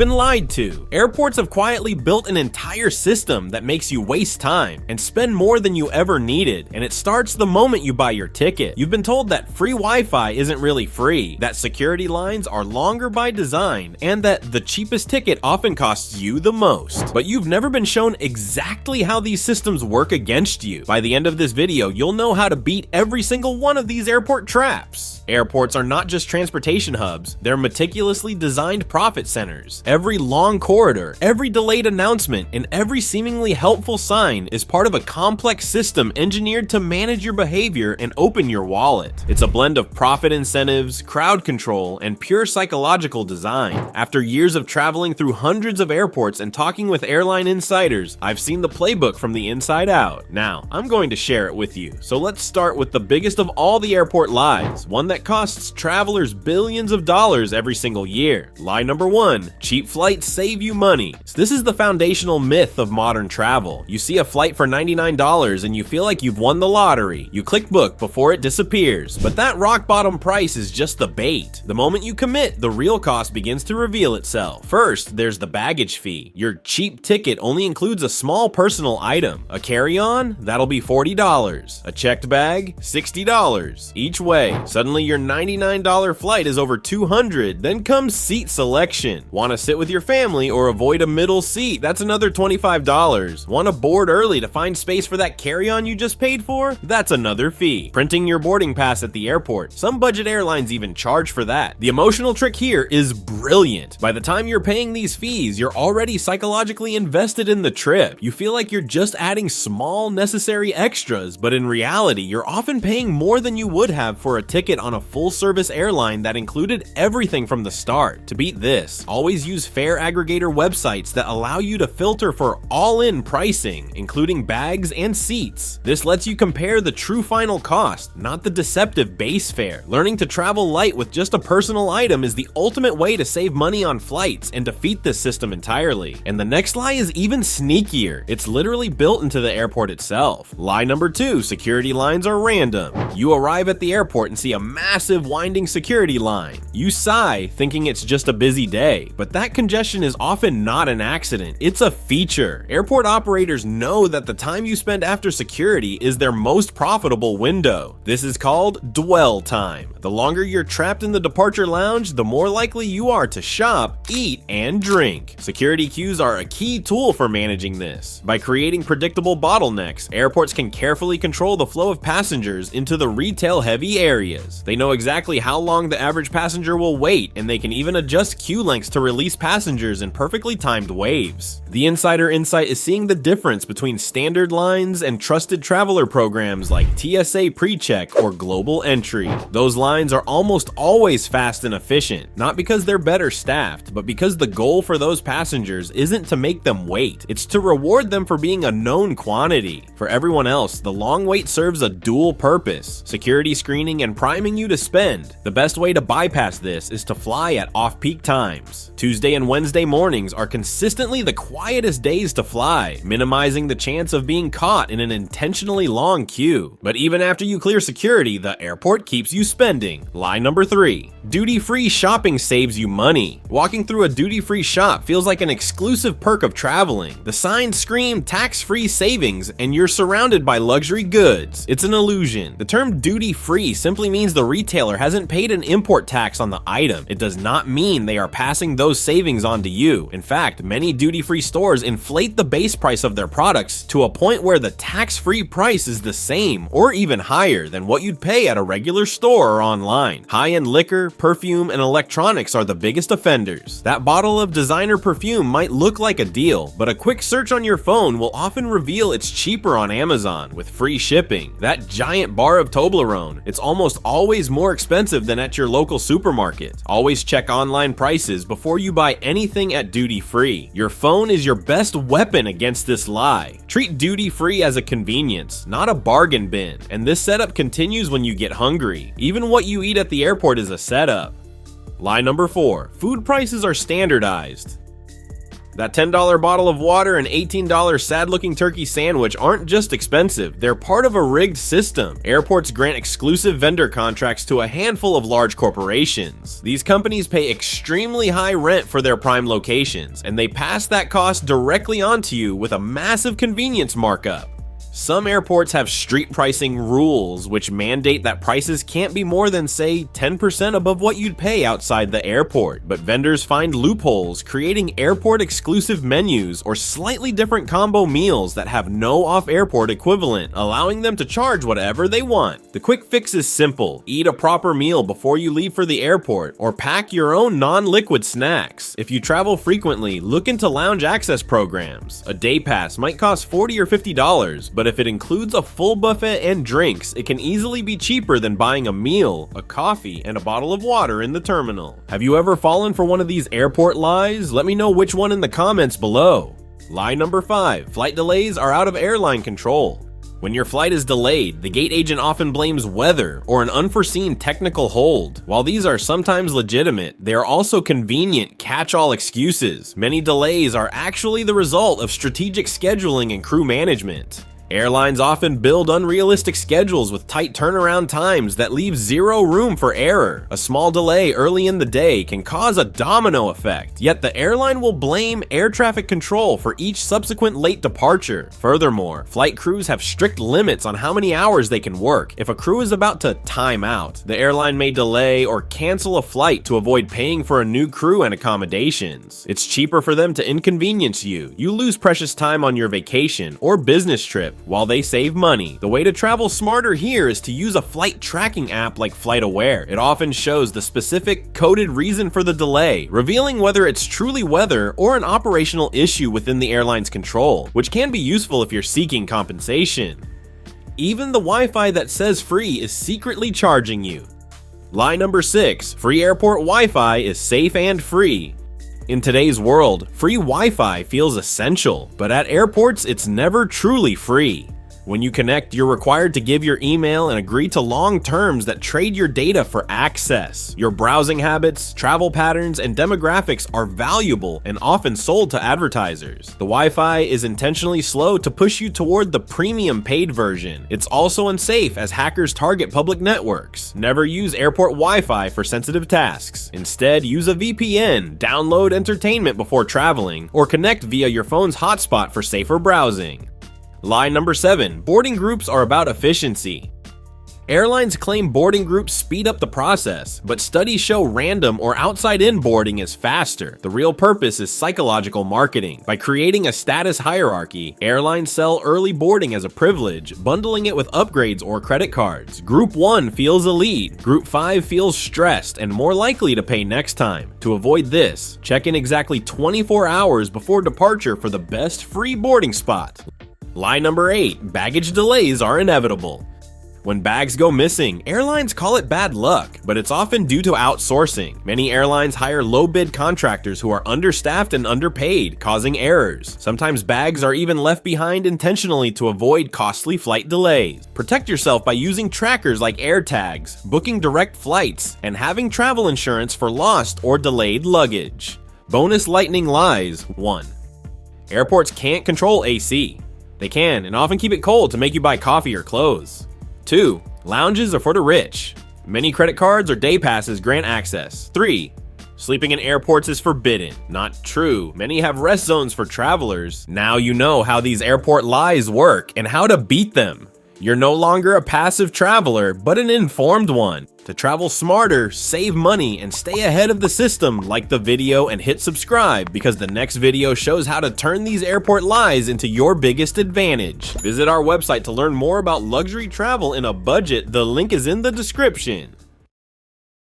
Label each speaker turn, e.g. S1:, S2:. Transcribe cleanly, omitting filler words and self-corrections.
S1: been lied to. Airports have quietly built an entire system that makes you waste time and spend more than you ever needed, and it starts the moment you buy your ticket. You've been told that free Wi-Fi isn't really free, that security lines are longer by design, and that the cheapest ticket often costs you the most. But you've never been shown exactly how these systems work against you. By the end of this video, you'll know how to beat every single one of these airport traps. Airports are not just transportation hubs, they're meticulously designed profit centers. Every long corridor, every delayed announcement, and every seemingly helpful sign is part of a complex system engineered to manage your behavior and open your wallet. It's a blend of profit incentives, crowd control, and pure psychological design. After years of traveling through hundreds of airports and talking with airline insiders, I've seen the playbook from the inside out. Now, I'm going to share it with you. So let's start with the biggest of all the airport lies, one that costs travelers billions of dollars every single year. Lie number 1, cheap flights save you money. So this is the foundational myth of modern travel. You see a flight for $99 and you feel like you've won the lottery. You click book before it disappears, but that rock bottom price is just the bait. The moment you commit, the real cost begins to reveal itself. First, there's the baggage fee. Your cheap ticket only includes a small personal item. A carry-on? That'll be $40. A checked bag? $60. Each way. Suddenly your $99 flight is over $200. Then comes seat selection. Want to sit with your family or avoid a middle seat? That's another $25. Want to board early to find space for that carry-on you just paid for? That's another fee. Printing your boarding pass at the airport. Some budget airlines even charge for that. The emotional trick here is brilliant. By the time you're paying these fees, you're already psychologically invested in the trip. You feel like you're just adding small necessary extras, but in reality, you're often paying more than you would have for a ticket on a full-service airline that included everything from the start. To beat this, always use fare aggregator websites that allow you to filter for all-in pricing, including bags and seats. This lets you compare the true final cost, not the deceptive base fare. Learning to travel light with just a personal item is the ultimate way to save money on flights and defeat this system entirely. And the next lie is even sneakier. It's literally built into the airport itself. Lie number 2, security lines are random. You arrive at the airport and see a massive winding security line. You sigh, thinking it's just a busy day, but that congestion is often not an accident. It's a feature. Airport operators know that the time you spend after security is their most profitable window. This is called dwell time. The longer you're trapped in the departure lounge, the more likely you are to shop, eat, and drink. Security queues are a key tool for managing this. By creating predictable bottlenecks, airports can carefully control the flow of passengers into the retail-heavy areas. They know exactly how long the average passenger will wait, and they can even adjust queue lengths to release passengers in perfectly timed waves. The insider insight is seeing the difference between standard lines and trusted traveler programs like TSA PreCheck or Global Entry. Those lines are almost always fast and efficient, not because they're better staffed, but because the goal for those passengers isn't to make them wait. It's to reward them for being a known quantity. For everyone else, the long wait serves a dual purpose: security screening and priming you to spend. The best way to bypass this is to fly at off-peak times. Tuesday and Wednesday mornings are consistently the quietest days to fly, minimizing the chance of being caught in an intentionally long queue. But even after you clear security, the airport keeps you spending. Lie number 3, duty-free shopping saves you money. Walking through a duty-free shop feels like an exclusive perk of traveling. The signs scream tax-free savings, and you're surrounded by luxury goods. It's an illusion. The term duty-free simply means the retailer hasn't paid an import tax on the item. It does not mean they are passing those savings on to you. In fact, many duty-free stores inflate the base price of their products to a point where the tax-free price is the same or even higher than what you'd pay at a regular store or online. High-end liquor, perfume, and electronics are the biggest offenders. That bottle of designer perfume might look like a deal, but a quick search on your phone will often reveal it's cheaper on Amazon with free shipping. That giant bar of Toblerone, it's almost always more expensive than at your local supermarket. Always check online prices before you buy anything at duty-free. Your phone is your best weapon against this lie. Treat duty-free as a convenience, not a bargain bin, and this setup continues when you get hungry. Even what you eat at the airport is a setup. Lie number 4, food prices are standardized. That $10 bottle of water and $18 sad-looking turkey sandwich aren't just expensive, they're part of a rigged system. Airports grant exclusive vendor contracts to a handful of large corporations. These companies pay extremely high rent for their prime locations, and they pass that cost directly onto you with a massive convenience markup. Some airports have street pricing rules, which mandate that prices can't be more than, say, 10% above what you'd pay outside the airport, but vendors find loopholes, creating airport-exclusive menus or slightly different combo meals that have no off-airport equivalent, allowing them to charge whatever they want. The quick fix is simple: eat a proper meal before you leave for the airport, or pack your own non-liquid snacks. If you travel frequently, look into lounge access programs. A day pass might cost $40 or $50, but if it includes a full buffet and drinks, it can easily be cheaper than buying a meal, a coffee, and a bottle of water in the terminal. Have you ever fallen for one of these airport lies? Let me know which one in the comments below. Lie number 5. Flight delays are out of airline control. When your flight is delayed, the gate agent often blames weather or an unforeseen technical hold. While these are sometimes legitimate, they are also convenient catch-all excuses. Many delays are actually the result of strategic scheduling and crew management. Airlines often build unrealistic schedules with tight turnaround times that leave zero room for error. A small delay early in the day can cause a domino effect, yet the airline will blame air traffic control for each subsequent late departure. Furthermore, flight crews have strict limits on how many hours they can work. If a crew is about to time out, the airline may delay or cancel a flight to avoid paying for a new crew and accommodations. It's cheaper for them to inconvenience you. You lose precious time on your vacation or business trip, while they save money. The way to travel smarter here is to use a flight tracking app like FlightAware. It often shows the specific coded reason for the delay, revealing whether it's truly weather or an operational issue within the airline's control, which can be useful if you're seeking compensation. Even the Wi-Fi that says free is secretly charging you. Lie number 6. Free airport Wi-Fi is safe and free. In today's world, free Wi-Fi feels essential, but at airports, it's never truly free. When you connect, you're required to give your email and agree to long terms that trade your data for access. Your browsing habits, travel patterns, and demographics are valuable and often sold to advertisers. The Wi-Fi is intentionally slow to push you toward the premium paid version. It's also unsafe as hackers target public networks. Never use airport Wi-Fi for sensitive tasks. Instead, use a VPN, download entertainment before traveling, or connect via your phone's hotspot for safer browsing. Lie number 7. Boarding groups are about efficiency. Airlines claim boarding groups speed up the process, but studies show random or outside-in boarding is faster. The real purpose is psychological marketing. By creating a status hierarchy, airlines sell early boarding as a privilege, bundling it with upgrades or credit cards. Group 1 feels elite, Group 5 feels stressed and more likely to pay next time. To avoid this, check in exactly 24 hours before departure for the best free boarding spot. Lie number 8. Baggage delays are inevitable. When bags go missing, airlines call it bad luck, but it's often due to outsourcing. Many airlines hire low-bid contractors who are understaffed and underpaid, causing errors. Sometimes bags are even left behind intentionally to avoid costly flight delays. Protect yourself by using trackers like AirTags, booking direct flights, and having travel insurance for lost or delayed luggage. Bonus lightning lies. 1. Airports can't control AC. They can, and often keep it cold to make you buy coffee or clothes. 2. Lounges are for the rich. Many credit cards or day passes grant access. 3. Sleeping in airports is forbidden. Not true. Many have rest zones for travelers. Now you know how these airport lies work and how to beat them. You're no longer a passive traveler, but an informed one. To travel smarter, save money, and stay ahead of the system, like the video and hit subscribe, because the next video shows how to turn these airport lies into your biggest advantage. Visit our website to learn more about luxury travel in a budget. The link is in the description.